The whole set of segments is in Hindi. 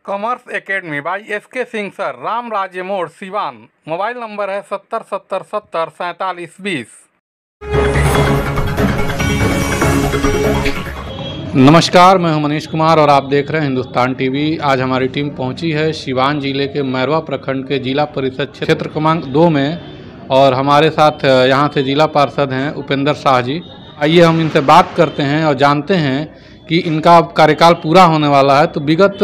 Commerce academy by SK. Singh sir, Ram राज्य मोड़, सिवान। मोबाइल नंबर है 7070704720। नमस्कार, मैं हूं मनीष कुमार और आप देख रहे हैं हिंदुस्तान टीवी। आज हमारी टीम पहुंची है सिवान जिले के मैरवा प्रखंड के जिला परिषद क्षेत्र क्रमांक 2 में, और हमारे साथ यहां से जिला पार्षद हैं उपेंद्र शाह जी। आइए हम इनसे बात करते हैं और जानते हैं कि इनका कार्यकाल पूरा होने वाला है, तो विगत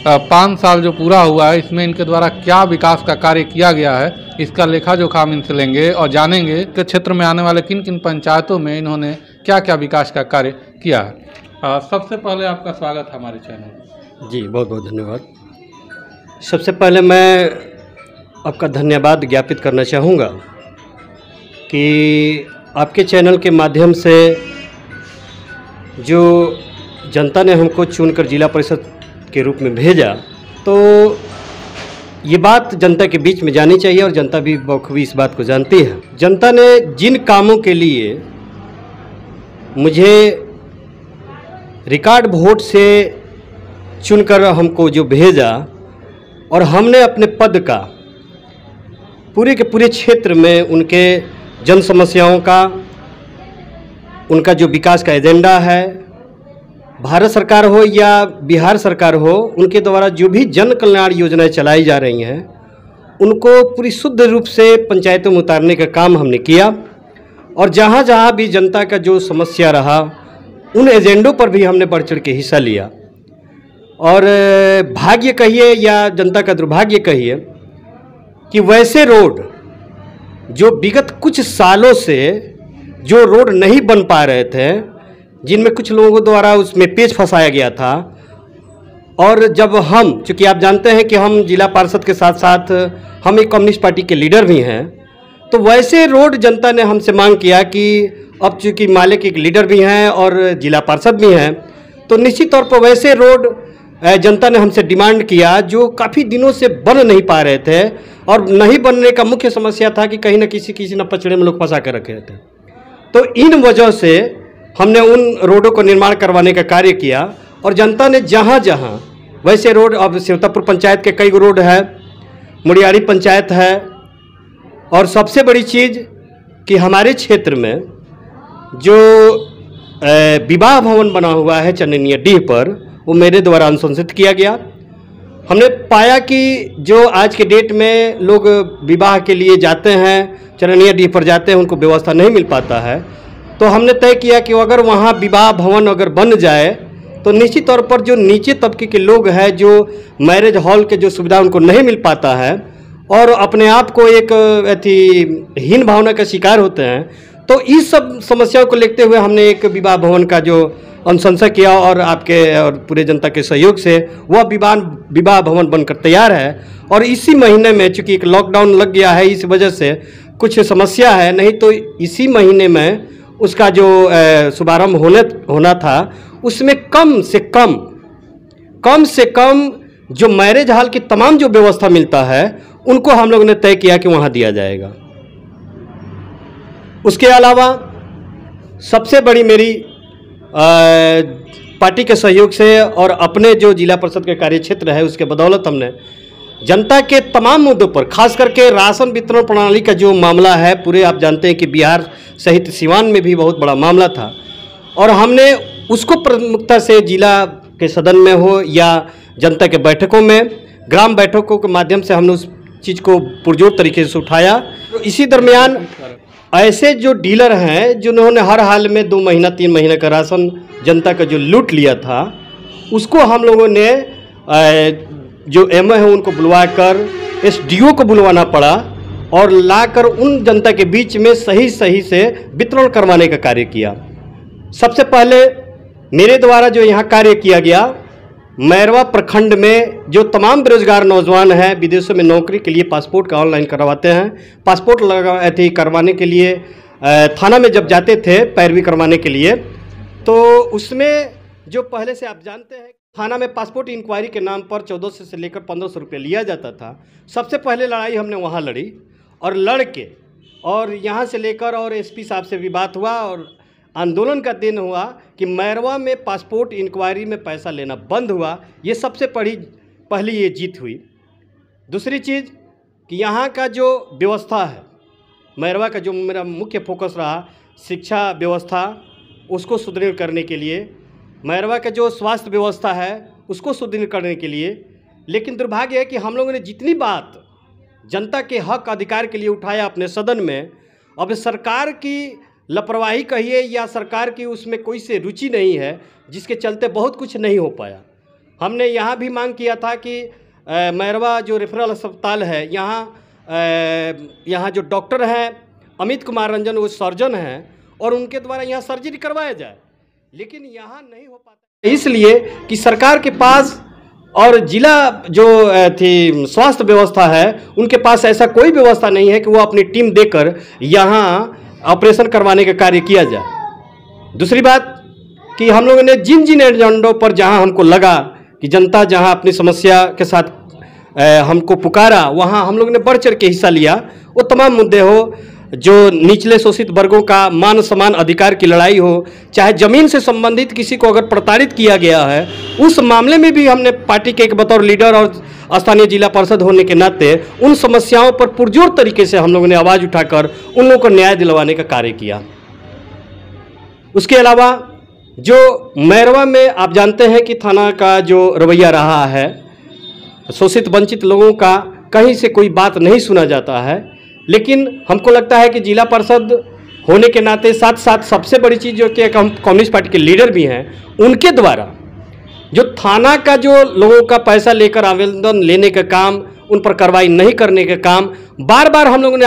5 साल जो पूरा हुआ है इसमें इनके द्वारा क्या विकास का कार्य किया गया है, इसका लेखा जोखा हम इनसे लेंगे और जानेंगे कि क्षेत्र में आने वाले किन किन पंचायतों में इन्होंने क्या क्या विकास का कार्य किया है। सबसे पहले आपका स्वागत है हमारे चैनल। जी, बहुत बहुत धन्यवाद। सबसे पहले मैं आपका धन्यवाद ज्ञापित करना चाहूँगा कि आपके चैनल के माध्यम से जो जनता ने हमको चुनकर जिला परिषद के रूप में भेजा, तो ये बात जनता के बीच में जानी चाहिए और जनता भी बखूबी इस बात को जानती है। जनता ने जिन कामों के लिए मुझे रिकॉर्ड वोट से चुनकर हमको जो भेजा, और हमने अपने पद का पूरे के पूरे क्षेत्र में उनके जन समस्याओं का, उनका जो विकास का एजेंडा है, भारत सरकार हो या बिहार सरकार हो, उनके द्वारा जो भी जन कल्याण योजनाएं चलाई जा रही हैं उनको पूरी शुद्ध रूप से पंचायतों में उतारने का काम हमने किया। और जहाँ जहाँ भी जनता का जो समस्या रहा उन एजेंडों पर भी हमने बढ़ चढ़ के हिस्सा लिया। और भाग्य कहिए या जनता का दुर्भाग्य कहिए कि वैसे रोड जो विगत कुछ सालों से जो रोड नहीं बन पा रहे थे, जिनमें कुछ लोगों द्वारा उसमें पेच फंसाया गया था, और जब हम, चूँकि आप जानते हैं कि हम जिला पार्षद के साथ साथ हम एक कम्युनिस्ट पार्टी के लीडर भी हैं, तो वैसे रोड जनता ने हमसे मांग किया कि अब चूँकि मालिक एक लीडर भी हैं और जिला पार्षद भी हैं, तो निश्चित तौर पर वैसे रोड जनता ने हमसे डिमांड किया जो काफ़ी दिनों से बन नहीं पा रहे थे। और नहीं बनने का मुख्य समस्या था कि कहीं ना किसी न पचड़े में लोग फंसा कर रखे थे। तो इन वजह से हमने उन रोडों को निर्माण करवाने का कार्य किया। और जनता ने जहाँ जहाँ वैसे रोड, अब सेवतापुर पंचायत के कई रोड है, मुड़ियारी पंचायत है, और सबसे बड़ी चीज़ कि हमारे क्षेत्र में जो विवाह भवन बना हुआ है चननिया डीह पर, वो मेरे द्वारा अनुशंसित किया गया। हमने पाया कि जो आज के डेट में लोग विवाह के लिए जाते हैं, चननिया डीह पर जाते हैं, उनको व्यवस्था नहीं मिल पाता है। तो हमने तय किया कि अगर वहाँ विवाह भवन अगर बन जाए तो निश्चित तौर पर जो नीचे तबके के लोग हैं, जो मैरिज हॉल के जो सुविधा उनको नहीं मिल पाता है और अपने आप को एक हीन भावना का शिकार होते हैं, तो इस सब समस्याओं को लेते हुए हमने एक विवाह भवन का जो अनुशंसा किया, और आपके और पूरे जनता के सहयोग से वह विवाह भवन बनकर तैयार है। और इसी महीने में, चूँकि एक लॉकडाउन लग गया है, इस वजह से कुछ समस्या है, नहीं तो इसी महीने में उसका जो शुभारंभ होना था, उसमें कम से कम जो मैरिज हॉल की तमाम जो व्यवस्था मिलता है उनको हम लोगों ने तय किया कि वहाँ दिया जाएगा। उसके अलावा सबसे बड़ी मेरी पार्टी के सहयोग से और अपने जो जिला परिषद के कार्य क्षेत्र है उसके बदौलत हमने जनता के तमाम मुद्दों पर, खास करके राशन वितरण प्रणाली का जो मामला है, पूरे आप जानते हैं कि बिहार सहित सिवान में भी बहुत बड़ा मामला था, और हमने उसको प्रमुखता से जिला के सदन में हो या जनता के बैठकों में, ग्राम बैठकों के माध्यम से हमने उस चीज़ को पुरजोर तरीके से उठाया। तो इसी दरमियान ऐसे जो डीलर हैं जिन्होंने हर हाल में 2 महीना 3 महीने का राशन जनता का जो लूट लिया था, उसको हम लोगों ने जो एमओ है उनको बुलवा कर एसडीओ को बुलवाना पड़ा और लाकर उन जनता के बीच में सही से वितरण करवाने का कार्य किया। सबसे पहले मेरे द्वारा जो यहाँ कार्य किया गया, मैरवा प्रखंड में जो तमाम बेरोजगार नौजवान हैं, विदेशों में नौकरी के लिए पासपोर्ट का ऑनलाइन करवाते हैं, पासपोर्ट करवाने के लिए थाना में जब जाते थे पैरवी करवाने के लिए, तो उसमें जो पहले से आप जानते हैं थाना में पासपोर्ट इंक्वायरी के नाम पर 1400 से लेकर 1500 रुपये लिया जाता था। सबसे पहले लड़ाई हमने वहाँ लड़ी, और लड़ के और यहाँ से लेकर और एसपी साहब से भी बात हुआ, और आंदोलन का दिन हुआ कि मैरवा में पासपोर्ट इंक्वायरी में पैसा लेना बंद हुआ। ये सबसे बड़ी पहली ये जीत हुई। दूसरी चीज़ कि यहाँ का जो व्यवस्था है, मैरवा का जो मेरा मुख्य फोकस रहा, शिक्षा व्यवस्था उसको सुदृढ़ करने के लिए, मैरवा का जो स्वास्थ्य व्यवस्था है उसको सुदृढ़ करने के लिए। लेकिन दुर्भाग्य है कि हम लोगों ने जितनी बात जनता के हक अधिकार के लिए उठाया अपने सदन में, अब सरकार की लापरवाही कहिए या सरकार की उसमें कोई से रुचि नहीं है, जिसके चलते बहुत कुछ नहीं हो पाया। हमने यहाँ भी मांग किया था कि मैरवा जो रेफरल अस्पताल है, यहाँ जो डॉक्टर हैं अमित कुमार रंजन, वो सर्जन हैं, और उनके द्वारा यहाँ सर्जरी करवाया जाए, लेकिन यहाँ नहीं हो पाता, इसलिए कि सरकार के पास और जिला जो थी स्वास्थ्य व्यवस्था है उनके पास ऐसा कोई व्यवस्था नहीं है कि वो अपनी टीम देकर यहाँ ऑपरेशन करवाने का कार्य किया जाए। दूसरी बात कि हम लोगों ने जिन जिन एजेंडों पर जहाँ हमको लगा कि जनता जहाँ अपनी समस्या के साथ हमको पुकारा, वहाँ हम लोगों ने बढ़ चढ़ के हिस्सा लिया। वो तमाम मुद्दे हो, जो निचले शोषित वर्गों का मान सम्मान अधिकार की लड़ाई हो, चाहे ज़मीन से संबंधित किसी को अगर प्रताड़ित किया गया है, उस मामले में भी हमने पार्टी के एक बतौर लीडर और स्थानीय जिला परिषद होने के नाते उन समस्याओं पर पुरजोर तरीके से हम लोगों ने आवाज़ उठाकर उन लोगों को न्याय दिलवाने का कार्य किया। उसके अलावा जो मैरवा में आप जानते हैं कि थाना का जो रवैया रहा है, शोषित वंचित लोगों का कहीं से कोई बात नहीं सुना जाता है, लेकिन हमको लगता है कि जिला परिषद होने के नाते साथ साथ सबसे बड़ी चीज़ जो कि हम कम्युनिस्ट पार्टी के लीडर भी हैं, उनके द्वारा जो थाना का जो लोगों का पैसा लेकर आवेदन लेने का काम, उन पर कार्रवाई नहीं करने का काम बार बार हम लोगों ने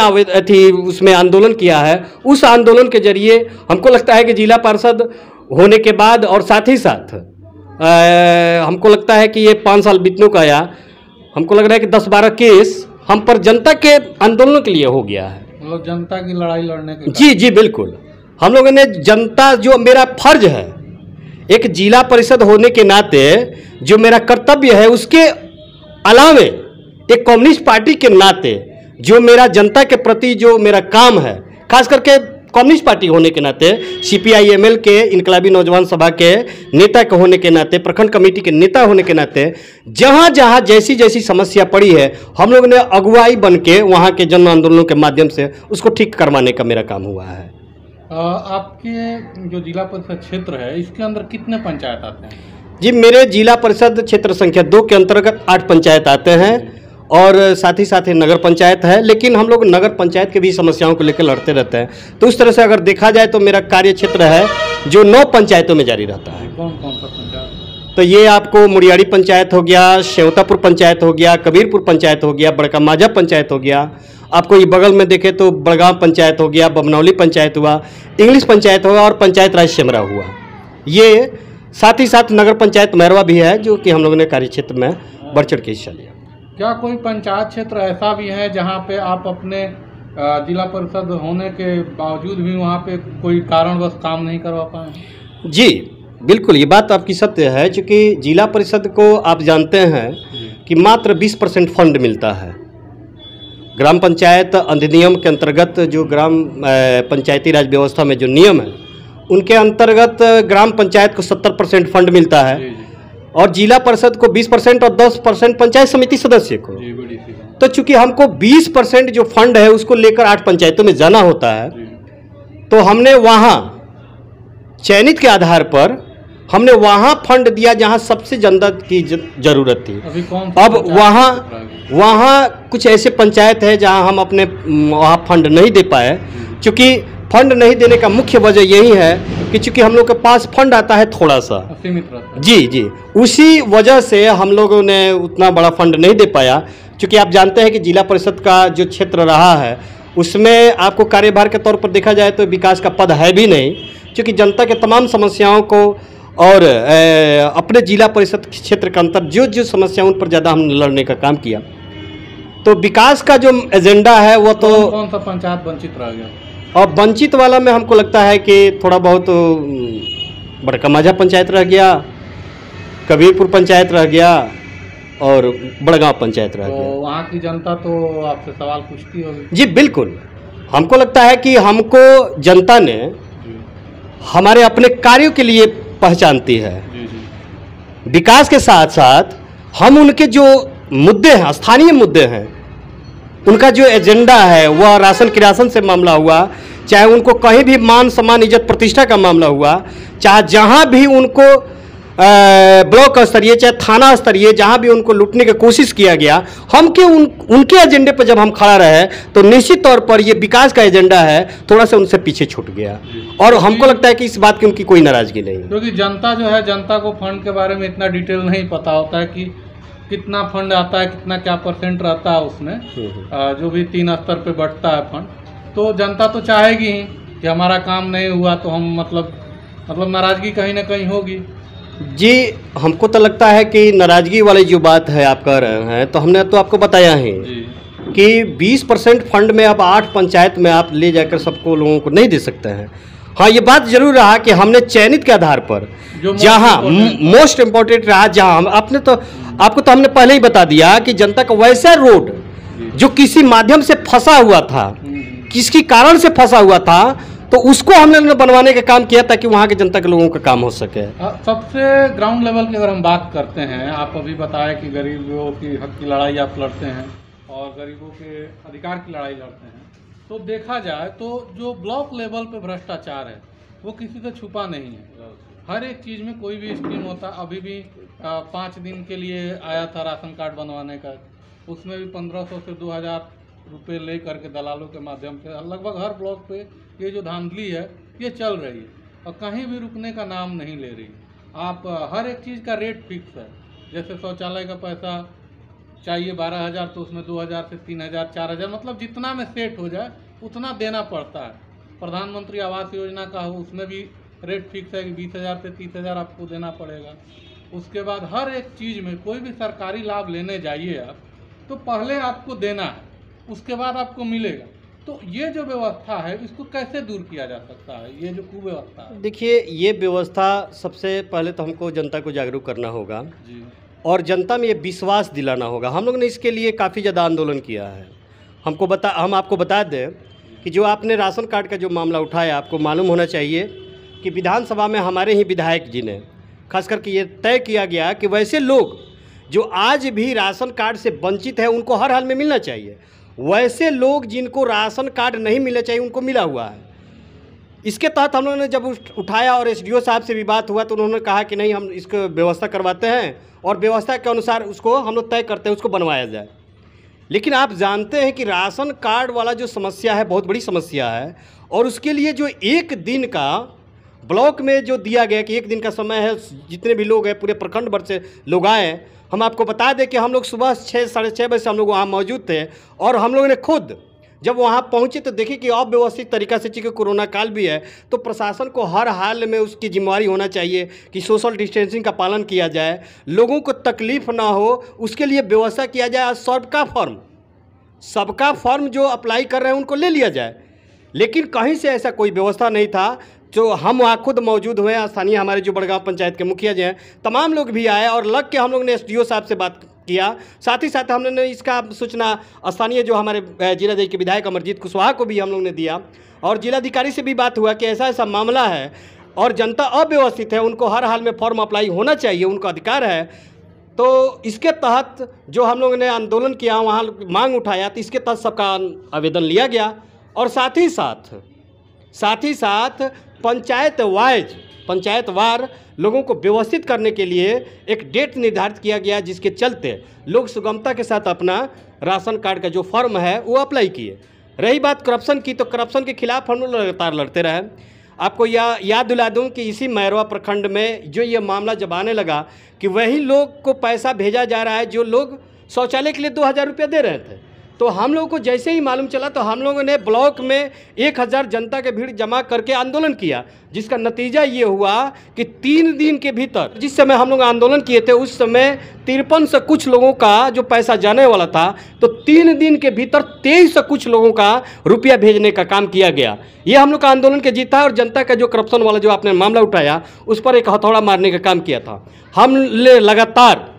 उसमें आंदोलन किया है। उस आंदोलन के जरिए हमको लगता है कि जिला परिषद होने के बाद और साथ ही साथ हमको लगता है कि ये 5 साल बीतने को आया, हमको लग रहा है कि 10-12 केस हम पर जनता के आंदोलन के लिए हो गया है, मतलब जनता की लड़ाई लड़ने के। जी जी बिल्कुल, हम लोगों ने जनता, जो मेरा फर्ज है एक जिला परिषद होने के नाते, जो मेरा कर्तव्य है, उसके अलावे एक कम्युनिस्ट पार्टी के नाते जो मेरा जनता के प्रति जो मेरा काम है, खास करके कम्युनिस्ट पार्टी होने के नाते, CPI-ML के इनकलाबी नौजवान सभा के नेता के होने के नाते, प्रखंड कमेटी के नेता होने के नाते, जहाँ जहाँ जैसी जैसी समस्या पड़ी है, हम लोगों ने अगुवाई बन के वहाँ के जन आंदोलनों के माध्यम से उसको ठीक करवाने का मेरा काम हुआ है। आपके जो जिला परिषद क्षेत्र है, इसके अंदर कितने पंचायत आते हैं? जी, मेरे जिला परिषद क्षेत्र संख्या 2 के अंतर्गत 8 पंचायत आते हैं और साथ ही नगर पंचायत है, लेकिन हम लोग नगर पंचायत के भी समस्याओं को लेकर लड़ते रहते हैं। तो उस तरह से अगर देखा जाए तो मेरा कार्य क्षेत्र है जो 9 पंचायतों में जारी रहता है। कौन कौन सा पंचायत? तो ये आपको मुड़ियाड़ी पंचायत हो गया, शेवतापुर पंचायत हो गया, कबीरपुर पंचायत हो गया, बड़का माझा पंचायत हो गया, आपको ये बगल में देखे तो बड़गांव पंचायत हो गया, बमनौली पंचायत हुआ, इंग्लिश पंचायत हुआ और पंचायत राज सेमरा हुआ। ये साथ ही साथ नगर पंचायत मैरवा भी है, जो कि हम लोगों ने कार्य क्षेत्र में बढ़ चढ़ के हिस्सा लिया। क्या कोई पंचायत क्षेत्र ऐसा भी है जहाँ पे आप अपने जिला परिषद होने के बावजूद भी वहाँ पे कोई कारणवश काम नहीं करवा पाए? जी बिल्कुल, ये बात आपकी सत्य है, क्योंकि जिला परिषद को आप जानते हैं कि मात्र 20% फंड मिलता है। ग्राम पंचायत अधिनियम के अंतर्गत जो ग्राम पंचायती राज व्यवस्था में जो नियम है, उनके अंतर्गत ग्राम पंचायत को 70% फंड मिलता है और जिला परिषद को 20% और 10% पंचायत समिति सदस्य को। तो चूंकि हमको 20% जो फंड है उसको लेकर 8 पंचायतों में जाना होता है, तो हमने वहाँ चयनित के आधार पर हमने वहाँ फंड दिया जहाँ सबसे जनता की जरूरत थी। अब वहाँ कुछ ऐसे पंचायत है जहाँ हम अपने वहाँ फंड नहीं दे पाए, क्योंकि फंड नहीं देने का मुख्य वजह यही है कि चूंकि हम लोग के पास फंड आता है थोड़ा सा, जी, उसी वजह से हम लोगों ने उतना बड़ा फंड नहीं दे पाया। क्योंकि आप जानते हैं कि जिला परिषद का जो क्षेत्र रहा है उसमें आपको कार्यभार के तौर पर देखा जाए तो विकास का पद है भी नहीं, क्योंकि जनता के तमाम समस्याओं को और अपने जिला परिषद क्षेत्र के अंतर जो समस्या उन पर ज़्यादा हमने लड़ने का काम किया। तो विकास का जो एजेंडा है वो तो कौन सा पंचायत वंचित रह गया? और वंचित वाला में हमको लगता है कि थोड़ा बहुत बड़का माझा पंचायत रह गया, कबीरपुर पंचायत रह गया और बड़गांव पंचायत रह गया। वहाँ की जनता तो आपसे सवाल पूछती होगी? जी बिल्कुल, हमको लगता है कि हमको जनता ने हमारे अपने कार्यों के लिए पहचानती है। विकास के साथ साथ हम उनके जो मुद्दे हैं, स्थानीय मुद्दे हैं, उनका जो एजेंडा है, वह राशन किरासन से मामला हुआ, चाहे उनको कहीं भी मान सम्मान इज्जत प्रतिष्ठा का मामला हुआ, चाहे जहां भी उनको ब्लॉक स्तरीय चाहे थाना स्तरीय जहां भी उनको लूटने की कोशिश किया गया, हम के उनके एजेंडे पर जब हम खड़ा रहे तो निश्चित तौर पर ये विकास का एजेंडा है थोड़ा सा उनसे पीछे छूट गया। और हमको लगता है कि इस बात की उनकी कोई नाराजगी नहीं, क्योंकि जनता जो है, जनता को फंड के बारे में इतना डिटेल नहीं पता होता है कि कितना फंड आता है, कितना क्या परसेंट रहता है उसमें, जो भी 3 स्तर पे बढ़ता है फंड। तो जनता तो चाहेगी ही कि हमारा काम नहीं हुआ तो हम मतलब नाराजगी कहीं ना कहीं होगी। जी, हमको तो लगता है कि नाराजगी वाली जो बात है आप कह रहे हैं, तो हमने तो आपको बताया है कि 20% फंड में अब 8 पंचायत में आप ले जाकर सबको लोगों को नहीं दे सकते हैं। हाँ, ये बात जरूर रहा कि हमने चयनित के आधार पर जहाँ मोस्ट इम्पोर्टेंट रहा, जहाँ हम आपको तो हमने पहले ही बता दिया कि जनता का वैसा रोड जो किसी माध्यम से फंसा हुआ था, किसकी कारण से फंसा हुआ था, तो उसको हमने बनवाने का काम किया ताकि वहाँ के जनता के लोगों का काम हो सके। सबसे ग्राउंड लेवल की अगर हम बात करते हैं, आप अभी बताएं कि गरीबों की हक की लड़ाई आप लड़ते हैं और गरीबों के अधिकार की लड़ाई लड़ते हैं, तो देखा जाए तो जो ब्लॉक लेवल पे भ्रष्टाचार है वो किसी से छुपा नहीं है। हर एक चीज़ में कोई भी स्कीम होता, अभी भी 5 दिन के लिए आया था राशन कार्ड बनवाने का, उसमें भी 1500 से 2000 रुपये ले करके दलालों के माध्यम से लगभग हर ब्लॉक पे ये जो धांधली है ये चल रही है और कहीं भी रुकने का नाम नहीं ले रही। आप हर एक चीज़ का रेट फिक्स है, जैसे शौचालय का पैसा चाहिए 12,000 तो उसमें 2,000 से 3,000 4,000 मतलब जितना में सेट हो जाए उतना देना पड़ता है। प्रधानमंत्री आवास योजना का हो उसमें भी रेट फिक्स है कि 20,000 से 30,000 आपको देना पड़ेगा। उसके बाद हर एक चीज़ में कोई भी सरकारी लाभ लेने जाइए आप तो पहले आपको देना है, उसके बाद आपको मिलेगा। तो ये जो व्यवस्था है इसको कैसे दूर किया जा सकता है, ये जो कुव्यवस्था है? देखिए, ये व्यवस्था सबसे पहले तो हमको जनता को जागरूक करना होगा जी, और जनता में ये विश्वास दिलाना होगा। हम लोग ने इसके लिए काफ़ी ज़्यादा आंदोलन किया है। हम आपको बता दें कि जो आपने राशन कार्ड का जो मामला उठाया, आपको मालूम होना चाहिए कि विधानसभा में हमारे ही विधायक जी ने खास करके ये तय किया गया कि वैसे लोग जो आज भी राशन कार्ड से वंचित है उनको हर हाल में मिलना चाहिए, वैसे लोग जिनको राशन कार्ड नहीं मिलना चाहिए उनको मिला हुआ है। इसके तहत हम लोगों ने जब उठाया और एसडीओ साहब से भी बात हुआ तो उन्होंने कहा कि नहीं, हम इसको व्यवस्था करवाते हैं और व्यवस्था के अनुसार उसको हम लोग तय करते हैं, उसको बनवाया जाए। लेकिन आप जानते हैं कि राशन कार्ड वाला जो समस्या है बहुत बड़ी समस्या है, और उसके लिए जो 1 दिन का ब्लॉक में जो दिया गया कि 1 दिन का समय है, जितने भी लोग हैं पूरे प्रखंड भर से लोग आए। हम आपको बता दें कि हम लोग सुबह 6 साढ़े 6 बजे से हम लोग वहाँ मौजूद थे और हम लोगों ने खुद जब वहाँ पहुँचे तो देखिए कि अव्यवस्थित तरीक़ा से, चूँकि कोरोना काल भी है तो प्रशासन को हर हाल में उसकी जिम्मेवारी होना चाहिए कि सोशल डिस्टेंसिंग का पालन किया जाए, लोगों को तकलीफ़ ना हो उसके लिए व्यवस्था किया जाए। सबका फॉर्म जो अप्लाई कर रहे हैं उनको ले लिया जाए, लेकिन कहीं से ऐसा कोई व्यवस्था नहीं था। जो हम वहाँ खुद मौजूद हुए, स्थानीय हमारे जो बड़गांव पंचायत के मुखिया जी हैं, तमाम लोग भी आए और लग के हम लोग ने एसडीओ साहब से बात किया। साथ ही साथ हमने इसका सूचना स्थानीय जो हमारे जिलाध्यक्ष के विधायक अमरजीत कुशवाहा को भी हम लोग ने दिया, और जिलाधिकारी से भी बात हुआ कि ऐसा ऐसा मामला है और जनता अव्यवस्थित है, उनको हर हाल में फॉर्म अप्लाई होना चाहिए, उनका अधिकार है। तो इसके तहत जो हम लोगों ने आंदोलन किया, वहाँ मांग उठाया, तो इसके तहत सबका आवेदन लिया गया और साथ ही साथ पंचायतवार लोगों को व्यवस्थित करने के लिए एक डेट निर्धारित किया गया, जिसके चलते लोग सुगमता के साथ अपना राशन कार्ड का जो फॉर्म है वो अप्लाई किए। रही बात करप्शन की, तो करप्शन के खिलाफ हम लोग लगातार लड़ते रहे। आपको याद दिला दूं कि इसी मैरवा प्रखंड में जो ये मामला जब आने लगा कि वही लोग को पैसा भेजा जा रहा है जो लोग शौचालय के लिए 2,000 रुपये दे रहे थे, तो हम लोगों को जैसे ही मालूम चला तो हम लोगों ने ब्लॉक में 1,000 जनता के भीड़ जमा करके आंदोलन किया, जिसका नतीजा ये हुआ कि 3 दिन के भीतर, जिस समय हम लोग आंदोलन किए थे उस समय 53 से कुछ लोगों का जो पैसा जाने वाला था, तो 3 दिन के भीतर 23 से कुछ लोगों का रुपया भेजने का काम किया गया। ये हम लोग का आंदोलन के जीता, और जनता का जो करप्शन वाला जो आपने मामला उठाया उस पर एक हथौड़ा मारने का काम किया था। हम लगातार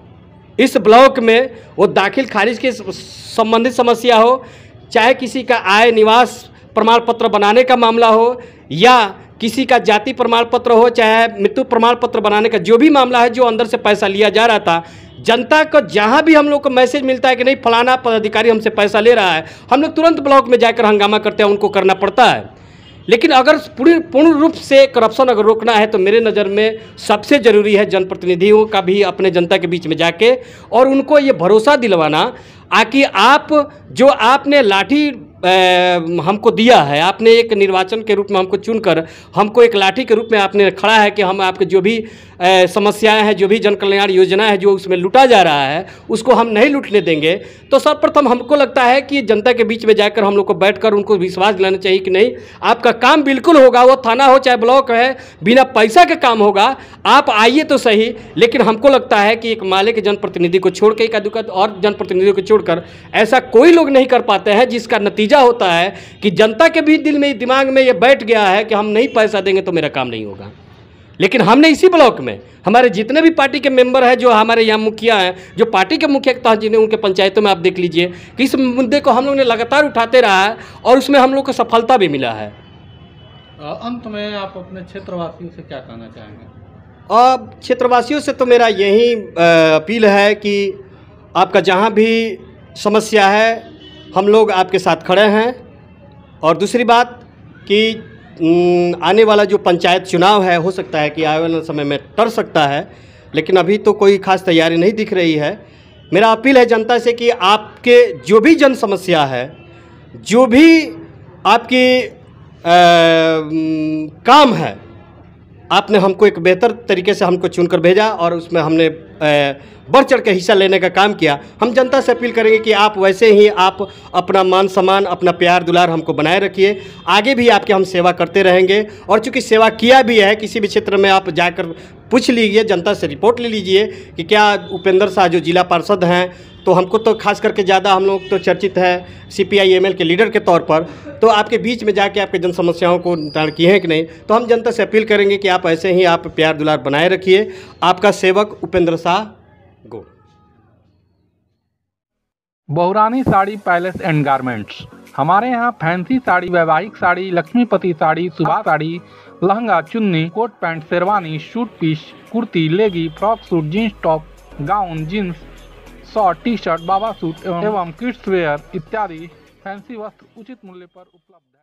इस ब्लॉक में वो दाखिल खारिज के संबंधित समस्या हो, चाहे किसी का आय निवास प्रमाण पत्र बनाने का मामला हो, या किसी का जाति प्रमाण पत्र हो, चाहे मृत्यु प्रमाण पत्र बनाने का जो भी मामला है, जो अंदर से पैसा लिया जा रहा था, जनता को जहाँ भी हम लोग को मैसेज मिलता है कि नहीं फलाना पदाधिकारी हमसे पैसा ले रहा है, हम लोग तुरंत ब्लॉक में जाकर हंगामा करते हैं, उनको करना पड़ता है। लेकिन अगर पूर्ण रूप से करप्शन अगर रोकना है तो मेरे नज़र में सबसे ज़रूरी है जनप्रतिनिधियों का भी अपने जनता के बीच में जाके और उनको ये भरोसा दिलवाना कि आप जो आपने लाठी हमको दिया है, आपने एक निर्वाचन के रूप में हमको चुनकर हमको एक लाठी के रूप में आपने खड़ा है कि हम आपके जो भी समस्याएं हैं, जो भी जन कल्याण योजना है, जो उसमें लूटा जा रहा है, उसको हम नहीं लूटने देंगे। तो सर्वप्रथम हमको लगता है कि जनता के बीच में जाकर हम लोग को बैठकर उनको विश्वास दिलाना चाहिए कि नहीं आपका काम बिल्कुल होगा, वो थाना हो चाहे ब्लॉक है, बिना पैसा के काम होगा, आप आइए तो सही। लेकिन हमको लगता है कि एक माले के जनप्रतिनिधि को छोड़ के एक और जनप्रतिनिधियों को छोड़कर ऐसा कोई लोग नहीं कर पाते हैं, जिसका नतीजा होता है कि जनता के भी दिल में दिमाग में ये बैठ गया है कि हम नहीं पैसा देंगे तो मेरा काम नहीं होगा। लेकिन हमने इसी ब्लॉक में हमारे जितने भी पार्टी के मेंबर हैं, जो हमारे यहाँ मुखिया हैं, जो पार्टी के मुखिया के जिन्हें उनके पंचायतों में आप देख लीजिए कि इस मुद्दे को हम लोग ने लगातार उठाते रहा है और उसमें हम लोग को सफलता भी मिला है। अंत में आप अपने क्षेत्रवासियों से क्या कहना चाहेंगे? अब क्षेत्रवासियों से तो मेरा यही अपील है कि आपका जहाँ भी समस्या है हम लोग आपके साथ खड़े हैं। और दूसरी बात कि आने वाला जो पंचायत चुनाव है, हो सकता है कि आने वाले समय में टर सकता है, लेकिन अभी तो कोई खास तैयारी नहीं दिख रही है। मेरा अपील है जनता से कि आपके जो भी जन समस्या है, जो भी आपकी काम है, आपने हमको एक बेहतर तरीके से हमको चुनकर भेजा और उसमें हमने बढ़ चढ़ के हिस्सा लेने का काम किया। हम जनता से अपील करेंगे कि आप वैसे ही आप अपना मान सम्मान, अपना प्यार दुलार हमको बनाए रखिए। आगे भी आपके हम सेवा करते रहेंगे और चूँकि सेवा किया भी है, किसी भी क्षेत्र में आप जाकर पूछ लीजिए, जनता से रिपोर्ट ले लीजिए कि क्या उपेंद्र शाह जो जिला पार्षद हैं, तो हमको तो खास करके ज़्यादा हम लोग तो चर्चित है CPI-ML के लीडर के तौर पर, तो आपके बीच में जाके आपके जन समस्याओं को निदान किए हैं कि नहीं। तो हम जनता से अपील करेंगे कि आप ऐसे ही आप प्यार दुलार बनाए रखिए। आपका सेवक उपेंद्र शाह गो। बहुरानी साड़ी पैलेस एंड गारमेंट्स। हमारे यहाँ फैंसी साड़ी, वैवाहिक sari, Lakshmipati sari, Subhash sari, lehenga, chunni, coat pant, sherwani, suit piece, kurti, leggy, frock suit, jeans top, gown, jeans, short, T shirt, बाबा सूट एवं किड्स वेयर इत्यादि फैंसी वस्त्र उचित मूल्य पर उपलब्ध है।